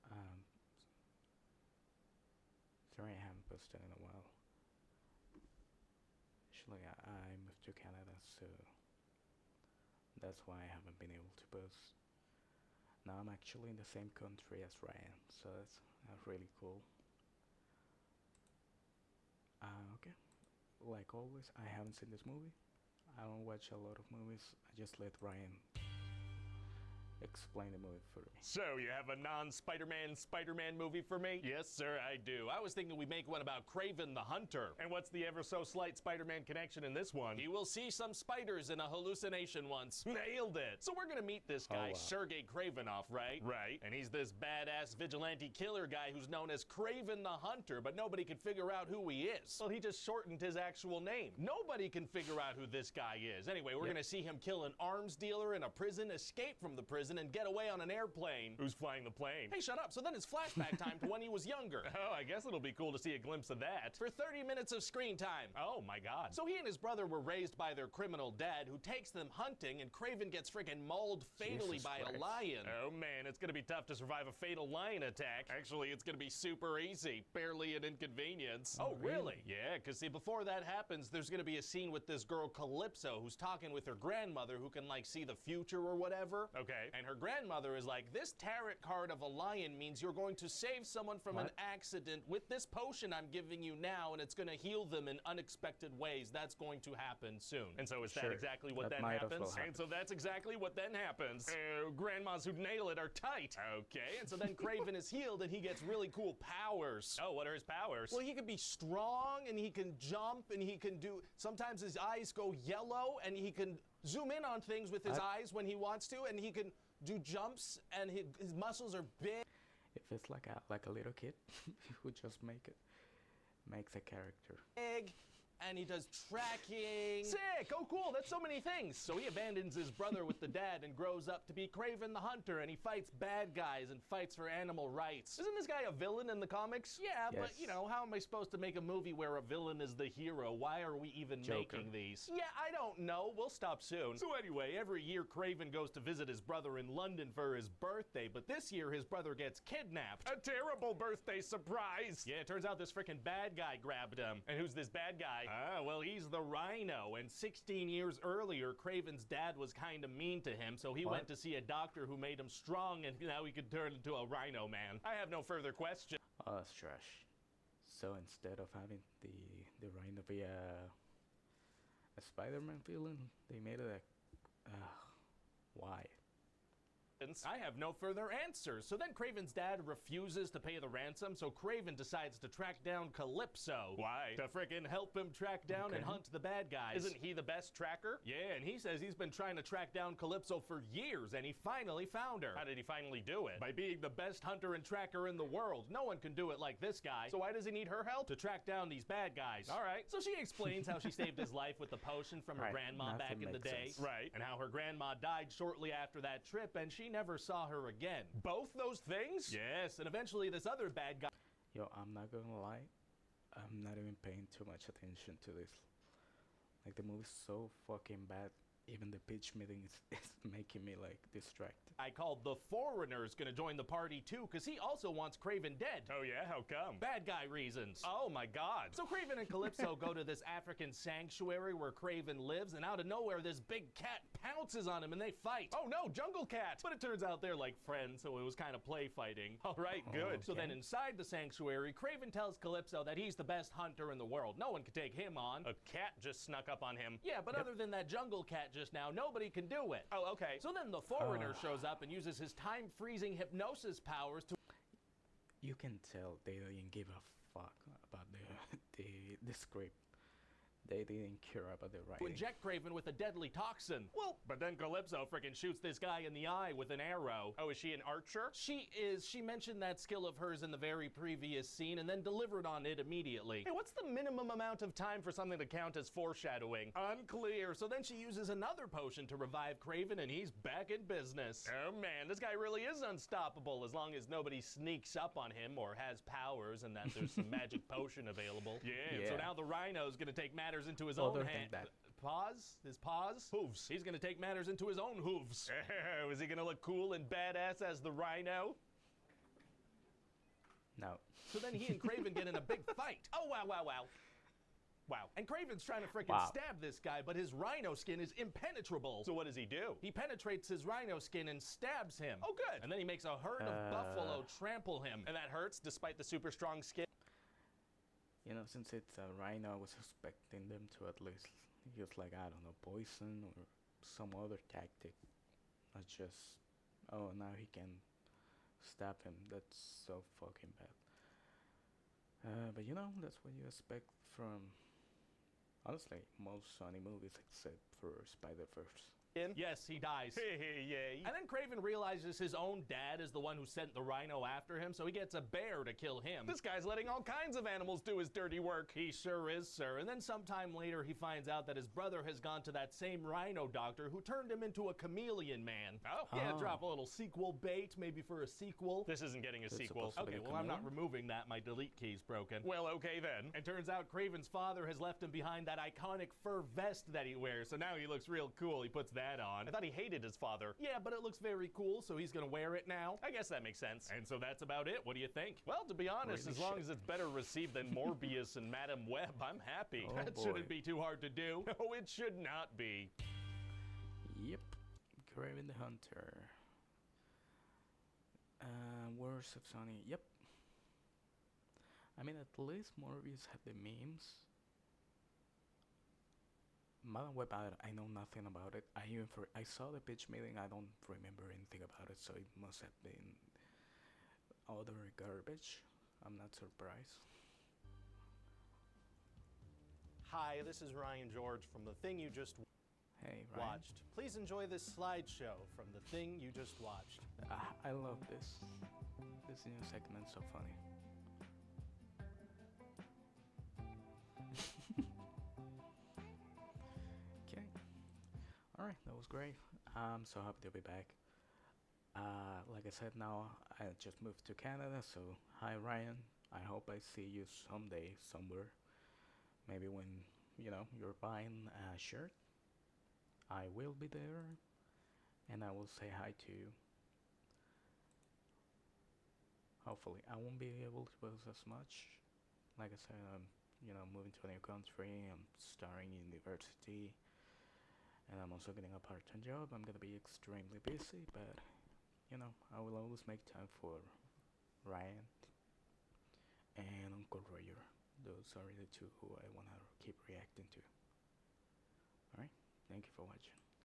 guys. Sorry I haven't posted in a while. Actually, I moved to Canada, so that's why I haven't been able to post. Now I'm actually in the same country as Ryan, so that's really cool. Okay, like always, I haven't seen this movie. I don't watch a lot of movies. I just let Ryan explain the movie for me. So, you have a non-Spider-Man Spider-Man movie for me? Yes, sir, I do. I was thinking we'd make one about Kraven the Hunter. And what's the ever-so-slight Spider-Man connection in this one? He will see some spiders in a hallucination once. Nailed it! So we're gonna meet this guy, Sergei Kravinoff, right? Right. And he's this badass vigilante killer guy who's known as Kraven the Hunter, but nobody can figure out who he is. Well, he just shortened his actual name. Nobody can figure out who this guy is. Anyway, we're gonna see him kill an arms dealer in a prison, escape from the prison, and get away on an airplane. Who's flying the plane? Hey, shut up. So then it's flashback time to when he was younger. Oh, I guess it'll be cool to see a glimpse of that. For 30 minutes of screen time. Oh, my God. So he and his brother were raised by their criminal dad, who takes them hunting, and Kraven gets freaking mauled fatally by a lion. Oh, man, it's gonna be tough to survive a fatal lion attack. Actually, it's gonna be super easy. Barely an inconvenience. Oh, really? Yeah, because see, before that happens, there's gonna be a scene with this girl, Calypso, who's talking with her grandmother, who can, like, see the future or whatever. Okay. And her grandmother is like, this tarot card of a lion means you're going to save someone from an accident with this potion I'm giving you now, and it's going to heal them in unexpected ways. That's going to happen soon. And so is that exactly what then happens? And so that's exactly what then happens. Grandmas who nail it are tight. Okay, and so then Kraven is healed, and he gets really cool powers. Oh, what are his powers? Well, he can be strong, and he can jump, and he can do, sometimes his eyes go yellow, and he can zoom in on things with his eyes when he wants to, and he can do jumps, and his muscles are big. If it's like a little kid who just makes a character. Big. And he does tracking. Sick! Oh, cool. That's so many things. So he abandons his brother with the dad and grows up to be Kraven the Hunter, and he fights bad guys and fights for animal rights. Isn't this guy a villain in the comics? Yeah, yes. But, you know, how am I supposed to make a movie where a villain is the hero? Why are we even making these? Yeah, I don't know. We'll stop soon. So anyway, every year Kraven goes to visit his brother in London for his birthday, but this year his brother gets kidnapped. A terrible birthday surprise! Yeah, it turns out this freaking bad guy grabbed him. And who's this bad guy? Ah, well, he's the Rhino, and 16 years earlier, Kraven's dad was kind of mean to him, so he went to see a doctor who made him strong, and now he could turn into a Rhino man. I have no further questions. Oh, that's trash. So instead of having the Rhino be a Spider-Man villain, they made it a... why? I have no further answers. So then Kraven's dad refuses to pay the ransom, so Kraven decides to track down Calypso. Why? To frickin' help him track down and hunt the bad guys. Isn't he the best tracker? Yeah, and he says he's been trying to track down Calypso for years, and he finally found her. How did he finally do it? By being the best hunter and tracker in the world. No one can do it like this guy. So why does he need her help? To track down these bad guys. All right. So she explains how she saved his life with the potion from her grandma back in the day. Right. And how her grandma died shortly after that trip, and she never saw her again. Both those things? Yes, and eventually this other bad guy... Yo, I'm not gonna lie, I'm not even paying too much attention to this. Like, the movie's so fucking bad, even the pitch meeting is making me, like, distracted. I called the Foreigner's gonna join the party too, because he also wants Kraven dead. Oh yeah? How come? Bad guy reasons. Oh my god. So Kraven and Calypso go to this African sanctuary where Kraven lives, and out of nowhere this big cat pounces on him and they fight. Oh no, jungle cat! But it turns out they're like friends, so it was kind of play fighting. Alright, good. So then inside the sanctuary, Kraven tells Calypso that he's the best hunter in the world. No one can take him on. A cat just snuck up on him. Yeah, but other than that jungle cat just now, nobody can do it. Oh, okay. So then the Foreigner shows up and uses his time-freezing hypnosis powers to... You can tell they didn't give a fuck about the script. They didn't care about the writing. Inject Kraven with a deadly toxin. Well, but then Calypso frickin' shoots this guy in the eye with an arrow. Oh, is she an archer? She is. She mentioned that skill of hers in the very previous scene and then delivered on it immediately. Hey, what's the minimum amount of time for something to count as foreshadowing? Unclear. So then she uses another potion to revive Kraven and he's back in business. Oh man, this guy really is unstoppable as long as nobody sneaks up on him or has powers and that there's some magic potion available. Yeah, so now the Rhino's gonna take matters into his own hand. His paws? Hooves. He's gonna take matters into his own hooves. Is he gonna look cool and badass as the Rhino? No. So then he and Kraven get in a big fight. Oh, wow, wow, wow. Wow. And Kraven's trying to frickin' Wow. stab this guy, but his rhino skin is impenetrable. So what does he do? He penetrates his rhino skin and stabs him. Oh, good. And then he makes a herd of buffalo trample him. And that hurts despite the super strong skin. You know, since it's a rhino, I was expecting them to at least use, like, I don't know, poison or some other tactic. Not just, oh, now he can stab him. That's so fucking bad. But you know, that's what you expect from, honestly, most Sony movies except for Spider-Verse. Yes, he dies. Yay. And then Kraven realizes his own dad is the one who sent the rhino after him, so he gets a bear to kill him. This guy's letting all kinds of animals do his dirty work. He sure is, sir. And then sometime later, he finds out that his brother has gone to that same rhino doctor who turned him into a chameleon man. Oh, yeah, drop a little sequel bait, maybe for a sequel. This isn't getting a sequel. Okay, well, I'm not removing that. My delete key's broken. Well, okay then. And turns out Kraven's father has left him behind that iconic fur vest that he wears, so now he looks real cool. He puts that on. I thought he hated his father. Yeah, but it looks very cool, so he's gonna wear it now. I guess that makes sense. And so that's about it. What do you think? Well, to be honest, as long as it's better received than Morbius and Madame Web, I'm happy. Oh, that boy. shouldn't be too hard to do. No, it should not be. Yep. Kraven the Hunter. Worst of Sony. Yep. I mean, at least Morbius had the memes. Madame Web, I know nothing about it. I saw the pitch meeting. I don't remember anything about it, so it must have been other garbage. I'm not surprised. Hi, this is Ryan George from The Thing You Just Hey, Ryan. Watched. Please enjoy this slideshow from The Thing You Just Watched. I love this. This new segment's so funny. Okay. Alright, that was great. I'm so happy to be back. Like I said, now I just moved to Canada, so hi Ryan. I hope I see you someday, somewhere. Maybe when, you know, you're buying a shirt. I will be there, and I will say hi to you. Hopefully, I won't be able to post as much. Like I said, I'm, you know, moving to a new country. I'm starting university, and I'm also getting a part-time job. I'm gonna be extremely busy, but you know, I will always make time for Ryan and Uncle Roger. Those are the two who I wanna keep reacting to. Alright, thank you for watching.